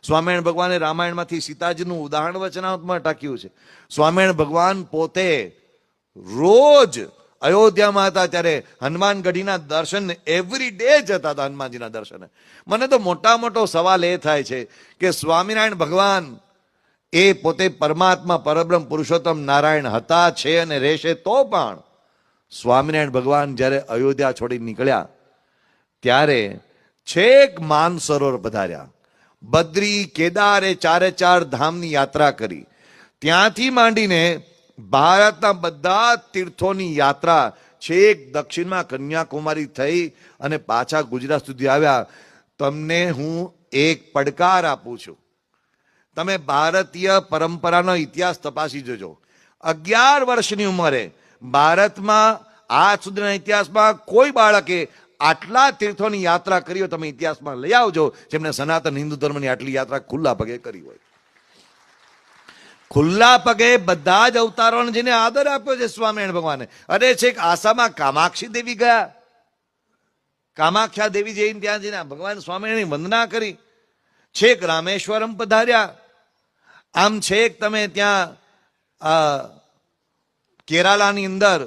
સ્વામિનારાયણ ભગવાને રામાયણમાંથી સીતાજીનું ઉદાહરણ વચનામૃતમાં ટાંક્યું છે. સ્વામિનારાયણ ભગવાન પોતે રોજ અયોધ્યામાં હતા ત્યારે હનુમાન ગઢીના દર્શન એવરી ડે જતા હતા હનુમાનજીના દર્શને. મને તો મોટો સવાલ એ થાય છે કે સ્વામિનારાયણ ભગવાન એ પોતે પરમાત્મા પરબ્રહ્મ પુરુષોત્તમ નારાયણ હતા, છે અને રહેશે, તો પણ સ્વામિનારાયણ ભગવાન જ્યારે અયોધ્યા છોડી નીકળ્યા ત્યારે છેક માનસરોવર પધાર્યા. બદ્રી કેદાર એ ચારે ધામની યાત્રા કરી. ત્યાંથી માંડીને ભારતના બધા તીર્થોની યાત્રા છેક દક્ષિણમાં કન્યાકુમારી થઈ અને પાછા ગુજરાત સુધી આવ્યા. તમને હું એક પડકાર આપું છું, તમે ભારતીય પરંપરાનો ઇતિહાસ તપાસી જોજો. 11 વર્ષની ઉંમરે ભારતમાં આજ સુધીના ઇતિહાસમાં કોઈ બાળકે આટલા તીર્થોની યાત્રા કરી હોય તમે ઇતિહાસમાં લઈ આવજો, જેમને સનાતન હિન્દુ ધર્મની આટલી યાત્રા ખુલ્લા પગે કરી હોય. ખુલ્લા પગે બધા જ અવતારોને જેને આદર આપ્યો છે સ્વામિનારાયણ ભગવાને. અરે છેક આસામાં કામાક્ષી દેવી ગયા, કામાખ્યા દેવી જઈને ત્યાં જઈને ભગવાન સ્વામિનારાયણની વંદના કરી. છેક રામેશ્વરમ પધાર્યા. આમ છેક તમે ત્યાં કેરાલાની અંદર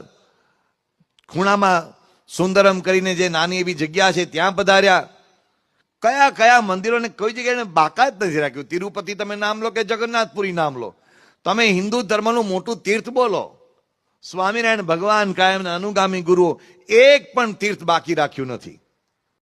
ખૂણામાં સુંદરમ કરીને જે નાની એવી જગ્યા છે ત્યાં પધાર્યા. કયા કયા મંદિરોને કોઈ જગ્યાએ બાકાત નથી રાખ્યું. તિરુપતિ તમે નામ લો કે જગન્નાથપુરી નામ લો, તમે હિન્દુ ધર્મનું મોટું તીર્થ બોલો, સ્વામિનારાયણ ભગવાન કાયમના અનુગામી ગુરુઓ એક પણ તીર્થ બાકી રાખ્યું નથી.